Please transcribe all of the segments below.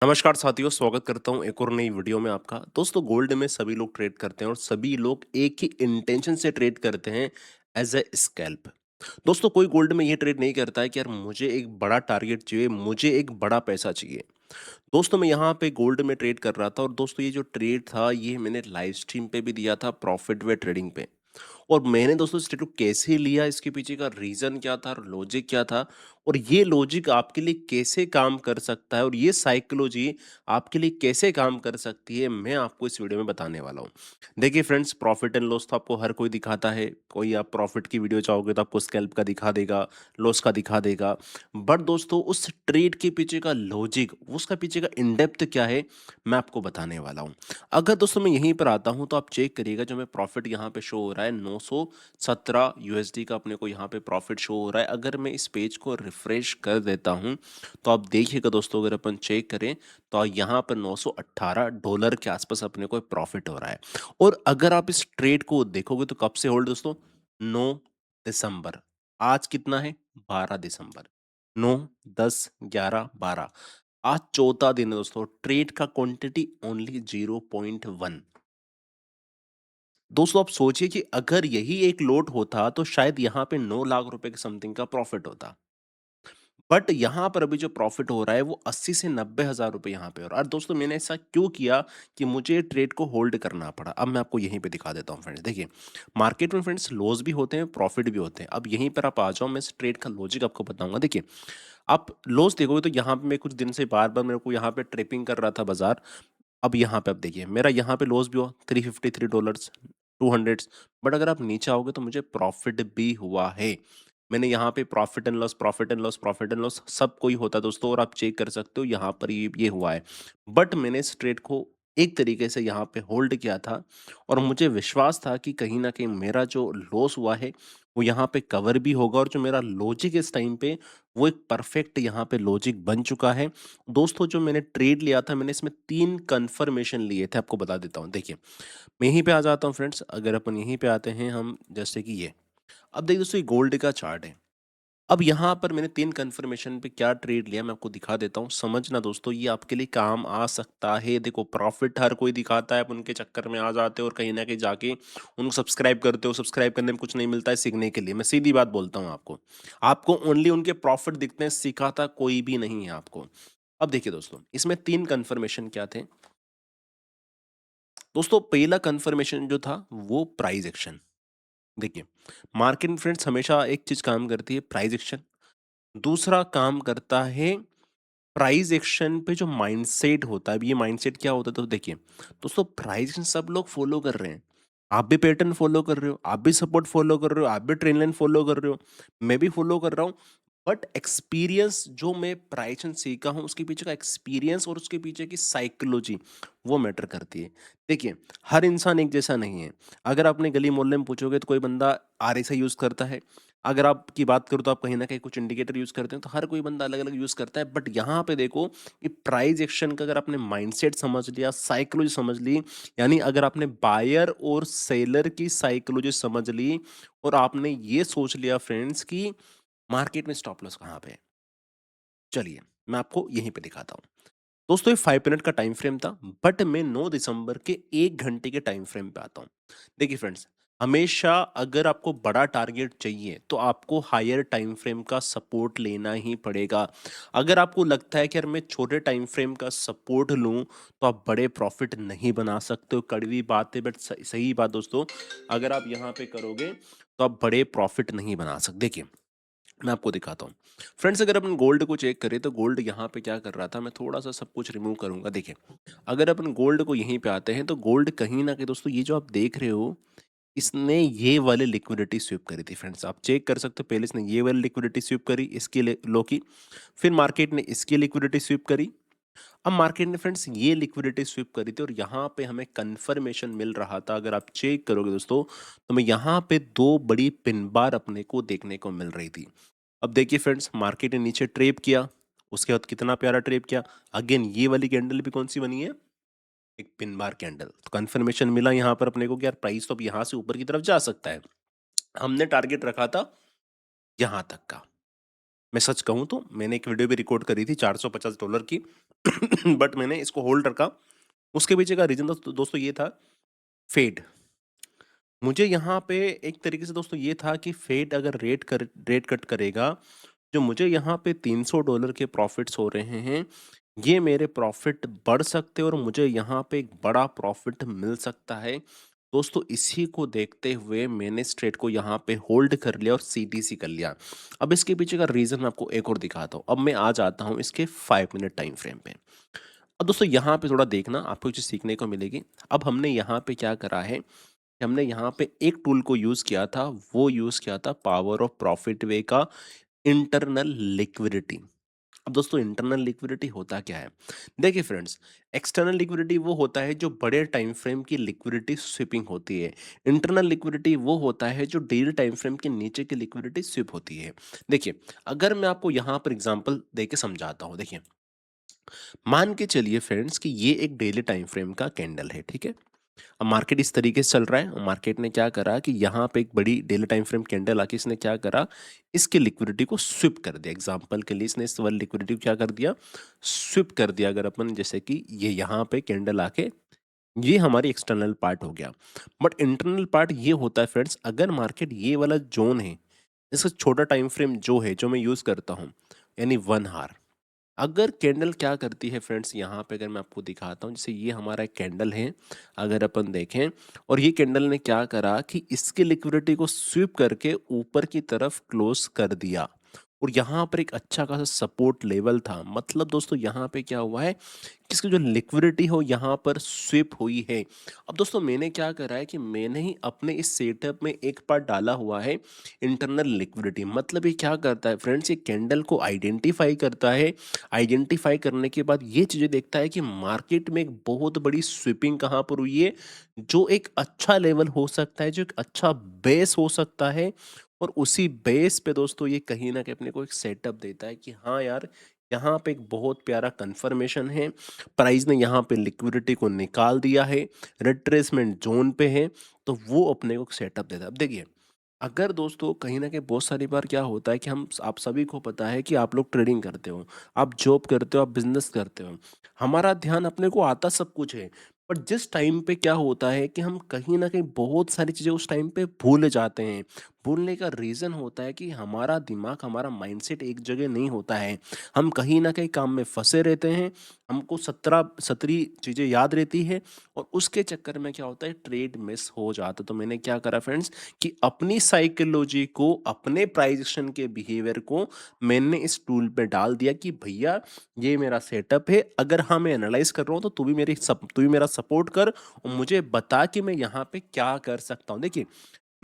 नमस्कार साथियों, स्वागत करता हूँ एक और नई वीडियो में आपका। दोस्तों, गोल्ड में सभी लोग ट्रेड करते हैं और सभी लोग एक ही इंटेंशन से ट्रेड करते हैं, एज ए स्कैल्प। दोस्तों, कोई गोल्ड में ये ट्रेड नहीं करता है कि यार मुझे एक बड़ा टारगेट चाहिए, मुझे एक बड़ा पैसा चाहिए। दोस्तों, मैं यहाँ पे गोल्ड में ट्रेड कर रहा था और दोस्तों ये जो ट्रेड था ये मैंने लाइव स्ट्रीम पे भी दिया था, प्रॉफिट वे ट्रेडिंग पे। और मैंने दोस्तों इस ट्रेड को कैसे लिया, इसके पीछे का रीज़न क्या था और लॉजिक क्या था, और ये लॉजिक आपके लिए कैसे काम कर सकता है और ये साइकोलॉजी आपके लिए कैसे काम कर सकती है, मैं आपको इस वीडियो में बताने वाला हूँ। देखिए फ्रेंड्स, प्रॉफिट एंड लॉस तो आपको हर कोई दिखाता है। कोई आप प्रॉफिट की वीडियो चाहोगे तो आपको स्कैल्प का दिखा देगा, लॉस का दिखा देगा। बट दोस्तों, उस ट्रेड के पीछे का लॉजिक, उसका पीछे का इन डेप्थ क्या है, मैं आपको बताने वाला हूँ। अगर दोस्तों मैं यहीं पर आता हूँ तो आप चेक करिएगा, जो मैं प्रॉफिट यहाँ पे शो हो रहा है 917 यूएसडी का अपने को यहाँ पे प्रॉफिट शो हो रहा है। अगर मैं इस पेज को रिफ्रेश कर देता हूँ तो आप देखिएगा दोस्तों, अगर अपन चेक करें तो यहाँ पर $918 के आसपास अपने को प्रॉफिट हो रहा है। और अगर आप इस ट्रेड को देखोगे तो कब से होल्ड दोस्तों, 9 दिसंबर। आज कितना है, 12 दिसंबर। 9, 10, 11, 12, आज चौथा दिन है दोस्तों। ट्रेड का क्वांटिटी ओनली 0.1। दोस्तों, आप सोचिए कि अगर यही एक लोट होता तो शायद यहाँ पे 9 लाख रुपए के समथिंग का प्रॉफिट होता। बट यहाँ पर अभी जो प्रॉफिट हो रहा है वो 80 से 90 हजार रुपए यहाँ पे हो रहा है। और दोस्तों, मैंने ऐसा क्यों किया कि मुझे ट्रेड को होल्ड करना पड़ा, अब मैं आपको यहीं पे दिखा देता हूँ फ्रेंड्स। देखिए, मार्केट में फ्रेंड्स लॉस भी होते हैं, प्रॉफिट भी होते हैं। अब यहीं पर आप आ जाओ, मैं इस ट्रेड का लॉजिक आपको बताऊंगा। देखिए, आप लॉस देखोगे तो यहाँ पे मैं कुछ दिन से बार बार मेरे को यहाँ पे ट्रिपिंग कर रहा था बाजार। अब यहाँ पे आप देखिए, मेरा यहाँ पे लॉस भी हुआ $353, 200। बट अगर आप नीचे आओगे तो मुझे प्रॉफिट भी हुआ है। मैंने यहाँ पे profit and loss, profit and loss, profit and loss सब कोई होता है दोस्तों, और आप चेक कर सकते हो यहाँ पर ये हुआ है। बट मैंने इस ट्रेड को एक तरीके से यहाँ पे होल्ड किया था और मुझे विश्वास था कि कहीं ना कहीं मेरा जो लॉस हुआ है वो यहाँ पे कवर भी होगा, और जो मेरा लॉजिक इस टाइम पे वो एक परफेक्ट यहाँ पे लॉजिक बन चुका है। दोस्तों, जो मैंने ट्रेड लिया था, मैंने इसमें 3 कन्फर्मेशन लिए थे, आपको बता देता हूँ। देखिए, मैं यहीं पे आ जाता हूँ फ्रेंड्स। अगर अपन यहीं पे आते हैं हम, जैसे कि ये, अब देखिए दोस्तों, ये गोल्ड का चार्ट है। अब यहाँ पर मैंने 3 कन्फर्मेशन पे क्या ट्रेड लिया मैं आपको दिखा देता हूँ। समझना दोस्तों, ये आपके लिए काम आ सकता है। देखो, प्रॉफिट हर कोई दिखाता है, आप उनके चक्कर में आ जाते हो और कहीं ना कहीं जाके उनको सब्सक्राइब करते हो। सब्सक्राइब करने में कुछ नहीं मिलता है सीखने के लिए, मैं सीधी बात बोलता हूँ आपको। आपको ओनली उनके प्रॉफिट दिखते हैं, सिखाता कोई भी नहीं है आपको। अब देखिए दोस्तों, इसमें 3 कन्फर्मेशन क्या थे। दोस्तों, पहला कन्फर्मेशन जो था वो प्राइस एक्शन। देखिए, मार्केट में फ्रेंड्स हमेशा एक चीज काम करती है, प्राइस एक्शन। दूसरा काम करता है प्राइस एक्शन पे जो माइंडसेट होता है। अब ये माइंडसेट क्या होता है, तो देखिए दोस्तों, प्राइस एक्शन सब लोग फॉलो कर रहे हैं। आप भी पैटर्न फॉलो कर रहे हो, आप भी सपोर्ट फॉलो कर रहे हो, आप भी ट्रेंड लाइन फॉलो कर रहे हो, मैं भी फॉलो कर रहा हूँ। बट एक्सपीरियंस जो मैं प्राइस एक्शन सीखा हूँ, उसके पीछे का एक्सपीरियंस और उसके पीछे की साइकोलॉजी वो मैटर करती है। देखिए, हर इंसान एक जैसा नहीं है। अगर आपने गली मोहल्ले में पूछोगे तो कोई बंदा आरएसआई यूज करता है। अगर आपकी बात करूँ तो आप कहीं ना कहीं कुछ इंडिकेटर यूज करते हैं, तो हर कोई बंदा अलग अलग यूज करता है। बट यहाँ पे देखो कि प्राइस एक्शन का अगर आपने माइंडसेट समझ लिया, साइकोलॉजी समझ ली, यानी अगर आपने बायर और सेलर की साइकोलॉजी समझ ली और आपने ये सोच लिया फ्रेंड्स कि मार्केट में स्टॉप लॉस कहाँ पे है, चलिए मैं आपको यहीं पे दिखाता हूँ। दोस्तों, ये 5 मिनट का टाइम फ्रेम था, बट मैं 9 दिसंबर के 1 घंटे के टाइम फ्रेम पे आता हूँ। देखिए फ्रेंड्स, हमेशा अगर आपको बड़ा टारगेट चाहिए तो आपको हायर टाइम फ्रेम का सपोर्ट लेना ही पड़ेगा। अगर आपको लगता है कि यार मैं छोटे टाइम फ्रेम का सपोर्ट लूं तो आप बड़े प्रॉफिट नहीं बना सकते हो, कड़वी बात है बट सही बात दोस्तों। अगर आप यहाँ पे करोगे तो आप बड़े प्रॉफिट नहीं बना सकते। देखिए, मैं आपको दिखाता हूँ फ्रेंड्स। अगर अपन गोल्ड को चेक करें तो गोल्ड यहाँ पे क्या कर रहा था, मैं थोड़ा सा सब कुछ रिमूव करूंगा। देखिए, अगर अपन गोल्ड को यहीं पे आते हैं तो गोल्ड कहीं ना कहीं दोस्तों, ये जो आप देख रहे हो, इसने ये वाली लिक्विडिटी स्वीप करी थी फ्रेंड्स। आप चेक कर सकते हो, पहले इसने ये वाली लिक्विडिटी स्वीप करी, इसकी लो की। फिर मार्केट ने इसकी लिक्विडिटी स्वीप करी। अब मार्केट ने फ्रेंड्स ये लिक्विडिटी स्वीप करी थी और यहाँ पे हमें कंफर्मेशन मिल रहा था। अगर आप चेक करोगे दोस्तों तो मैं यहाँ पे 2 बड़ी पिन बार अपने को देखने को मिल रही थी। अब देखिए फ्रेंड्स, मार्केट ने नीचे ट्रेप किया, उसके बाद कितना प्यारा ट्रेप किया। अगेन ये वाली कैंडल भी कौन सी बनी है, एक पिन बार कैंडल। तो कंफर्मेशन मिला यहाँ पर अपने को कि यार प्राइस तो अब यहाँ से ऊपर की तरफ जा सकता है। हमने टारगेट रखा था यहाँ तक का। मैं सच कहूँ तो मैंने एक वीडियो भी रिकॉर्ड करी थी $450 की। बट मैंने इसको होल्ड रखा। उसके पीछे का रीज़न दोस्तों ये था, फेड। मुझे यहाँ पे एक तरीके से दोस्तों ये था कि फेड अगर रेट कट करेगा, जो मुझे यहाँ पे $300 के प्रॉफ़िट्स हो रहे हैं, ये मेरे प्रॉफ़िट बढ़ सकते हैं और मुझे यहाँ पे एक बड़ा प्रॉफ़िट मिल सकता है। दोस्तों इसी को देखते हुए मैंने इस ट्रेड को यहाँ पे होल्ड कर लिया और सीटीसी कर लिया। अब इसके पीछे का रीज़न मैं आपको एक और दिखाता हूँ। अब मैं आ जाता हूँ इसके 5 मिनट टाइम फ्रेम पे। अब दोस्तों यहाँ पे थोड़ा देखना, आपको एक चीज़ सीखने को मिलेगी। अब हमने यहाँ पे क्या करा है, हमने यहाँ पे एक टूल को यूज़ किया था, वो यूज़ किया था पावर ऑफ प्रॉफिट वे का इंटरनल लिक्विडिटी। अब दोस्तों इंटरनल लिक्विडिटी होता क्या है? देखिए फ्रेंड्स, एक्सटर्नल लिक्विडिटी वो होता है जो बड़े टाइम फ्रेम की लिक्विडिटी स्वीपिंग होती है। इंटरनल लिक्विडिटी वो होता है जो डेली टाइम फ्रेम के नीचे की लिक्विडिटी स्वीप होती है। देखिए, अगर मैं आपको यहाँ पर एग्जांपल देके समझाता हूँ, देखिए, मान के चलिए फ्रेंड्स कि ये एक डेली टाइम फ्रेम का कैंडल है, ठीक है? अब मार्केट इस तरीके से चल रहा है, मार्केट ने क्या करा कि यहाँ पे एक बड़ी डेली टाइम फ्रेम कैंडल आके इसने क्या करा, इसकी लिक्विडिटी को स्विप कर दिया। एग्जांपल के लिए इसने इस वाली लिक्विडिटी को क्या कर दिया, स्विप कर दिया। अगर अपन जैसे कि ये यहाँ पे कैंडल आके, ये हमारी एक्सटर्नल पार्ट हो गया। बट इंटरनल पार्ट ये होता है फ्रेंड्स, अगर मार्केट ये वाला जोन है, इसका छोटा टाइम फ्रेम जो है, जो मैं यूज करता हूँ, यानी 1 आवर, अगर कैंडल क्या करती है फ्रेंड्स, यहाँ पे अगर मैं आपको दिखाता हूँ, जैसे ये हमारा एक कैंडल है, अगर अपन देखें, और ये कैंडल ने क्या करा कि इसकी लिक्विडिटी को स्वीप करके ऊपर की तरफ क्लोज कर दिया, और यहाँ पर एक अच्छा खासा सपोर्ट लेवल था। मतलब दोस्तों यहाँ पे क्या हुआ है कि इसकी जो लिक्विडिटी हो यहाँ पर स्विप हुई है। अब दोस्तों मैंने क्या करा है कि मैंने ही अपने इस सेटअप में एक पार्ट डाला हुआ है इंटरनल लिक्विडिटी। मतलब ये क्या करता है फ्रेंड्स, ये कैंडल को आइडेंटिफाई करता है। आइडेंटिफाई करने के बाद ये चीज़ें देखता है कि मार्केट में एक बहुत बड़ी स्विपिंग कहाँ पर हुई है, जो एक अच्छा लेवल हो सकता है, जो एक अच्छा बेस हो सकता है, और उसी बेस पे दोस्तों ये कहीं ना कहीं अपने को एक सेटअप देता है कि हाँ यार, यहाँ पे एक बहुत प्यारा कंफर्मेशन है, प्राइस ने यहाँ पे लिक्विडिटी को निकाल दिया है, रिट्रेसमेंट जोन पे है, तो वो अपने को सेटअप देता है। अब देखिए, अगर दोस्तों कहीं ना कहीं बहुत सारी बार क्या होता है कि हम, आप सभी को पता है कि आप लोग ट्रेडिंग करते हो, आप जॉब करते हो, आप बिजनेस करते हो, हमारा ध्यान अपने को आता सब कुछ है, पर जिस टाइम पे क्या होता है कि हम कहीं ना कहीं बहुत सारी चीज़ें उस टाइम पे भूल जाते हैं। भूलने का रीज़न होता है कि हमारा दिमाग, हमारा माइंडसेट एक जगह नहीं होता है, हम कहीं ना कहीं काम में फंसे रहते हैं, हमको 17 चीज़ें याद रहती है, और उसके चक्कर में क्या होता है, ट्रेड मिस हो जाता है। तो मैंने क्या करा फ्रेंड्स कि अपनी साइकोलॉजी को, अपने प्राइस एक्शन के बिहेवियर को मैंने इस टूल पे डाल दिया कि भैया ये मेरा सेटअप है, अगर हाँ मैं एनालाइज कर रहा हूँ तो तू भी मेरा सपोर्ट कर, और मुझे बता कि मैं यहाँ पे क्या कर सकता हूँ। देखिए,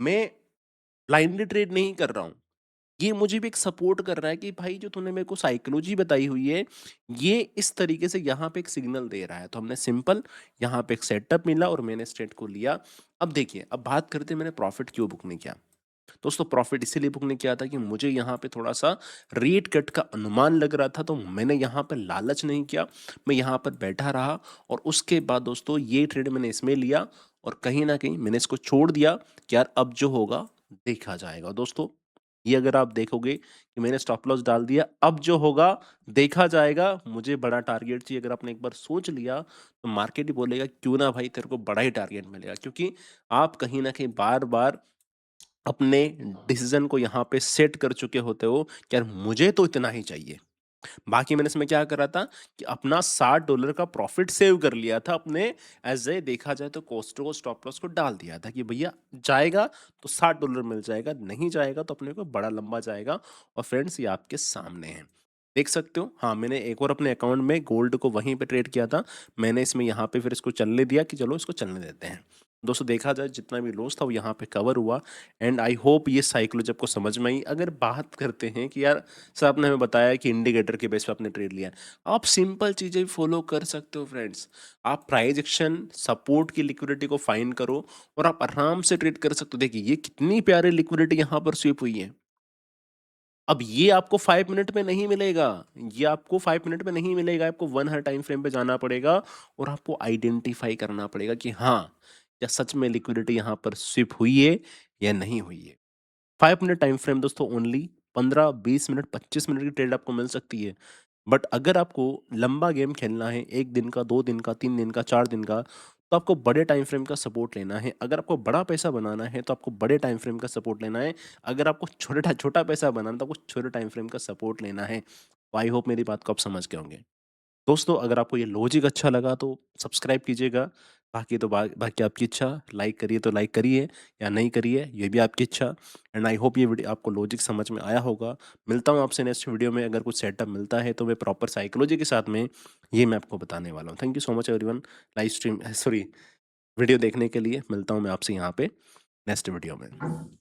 मैं ब्लाइंडली ट्रेड नहीं कर रहा हूँ, ये मुझे भी एक सपोर्ट कर रहा है कि भाई जो तूने मेरे को साइकोलॉजी बताई हुई है, ये इस तरीके से यहाँ पे एक सिग्नल दे रहा है। तो हमने सिंपल यहाँ पे एक सेटअप मिला और मैंने स्ट्रेट को लिया। अब देखिए, अब बात करते हैं मैंने प्रॉफिट क्यों बुक नहीं किया। दोस्तों प्रॉफिट इसीलिए बुक नहीं किया था कि मुझे यहाँ पे थोड़ा सा रेट कट का अनुमान लग रहा था, तो मैंने यहाँ पे लालच नहीं किया, मैं यहाँ पर बैठा रहा, और उसके बाद दोस्तों ये ट्रेड मैंने इसमें लिया, और कहीं ना कहीं मैंने इसको छोड़ दिया कि यार अब जो होगा देखा जाएगा। दोस्तों ये अगर आप देखोगे कि मैंने स्टॉप लॉस डाल दिया, अब जो होगा देखा जाएगा, मुझे बड़ा टारगेट चाहिए, अगर आपने एक बार सोच लिया तो मार्केट ही बोलेगा क्यों ना भाई, तेरे को बड़ा ही टारगेट मिलेगा, क्योंकि आप कहीं ना कहीं बार बार अपने डिसीजन को यहाँ पे सेट कर चुके होते हो कि यार मुझे तो इतना ही चाहिए। बाकी मैंने इसमें क्या करा था कि अपना $60 का प्रॉफिट सेव कर लिया था अपने, एज ए देखा जाए तो कॉस्ट को, स्टॉप लॉस को डाल दिया था कि भैया जाएगा तो $60 मिल जाएगा, नहीं जाएगा तो अपने को बड़ा लंबा जाएगा। और फ्रेंड्स ये आपके सामने है, देख सकते हो। हाँ, मैंने एक और अपने अकाउंट में गोल्ड को वहीं पे ट्रेड किया था, मैंने इसमें यहाँ पे फिर इसको चलने दिया कि चलो इसको चलने देते हैं। दोस्तों देखा जाए जितना भी लॉस था वो यहाँ पे कवर हुआ, एंड आई होप ये साइकोलॉजी आपको समझ में आई। अगर बात करते हैं कि यार सर आपने हमें बताया कि इंडिकेटर के बेस पे आपने ट्रेड लिया, आप सिंपल चीज़ें भी फॉलो कर सकते हो फ्रेंड्स। आप प्राइस एक्शन, सपोर्ट की लिक्विडिटी को फाइंड करो, और आप आराम से ट्रेड कर सकते हो। देखिए ये कितनी प्यारी लिक्विडिटी यहाँ पर स्वीप हुई है। अब ये आपको 5 मिनट में नहीं मिलेगा, ये आपको 5 मिनट में नहीं मिलेगा, आपको 1 हर टाइम फ्रेम पे जाना पड़ेगा, और आपको आइडेंटिफाई करना पड़ेगा कि हाँ, क्या सच में लिक्विडिटी यहाँ पर स्विप हुई है या नहीं हुई है। 5 मिनट टाइम फ्रेम दोस्तों ओनली, 15, 20 मिनट, 25 मिनट की ट्रेड आपको मिल सकती है। बट अगर आपको लंबा गेम खेलना है 1 दिन का, 2 दिन का, 3 दिन का, 4 दिन का, तो आपको बड़े टाइम फ्रेम का सपोर्ट लेना है। अगर आपको बड़ा पैसा बनाना है तो आपको बड़े टाइम फ्रेम का सपोर्ट लेना है। अगर आपको छोटा छोटा पैसा बनाना है तो आपको छोटे टाइम फ्रेम का सपोर्ट लेना है। आई होप मेरी बात को आप समझ गए होंगे। दोस्तों अगर आपको ये लॉजिक अच्छा लगा तो सब्सक्राइब कीजिएगा। बाकी तो बाकी आपकी इच्छा, लाइक करिए तो लाइक करिए या नहीं करिए, ये भी आपकी इच्छा। एंड आई होप ये वीडियो आपको लॉजिक समझ में आया होगा। मिलता हूँ आपसे नेक्स्ट वीडियो में। अगर कुछ सेटअप मिलता है तो मैं प्रॉपर साइकोलॉजी के साथ में ये मैं आपको बताने वाला हूँ। Thank you so much everyone, live stream sorry video देखने के लिए। मिलता हूँ मैं आपसे यहाँ पे नेक्स्ट वीडियो में।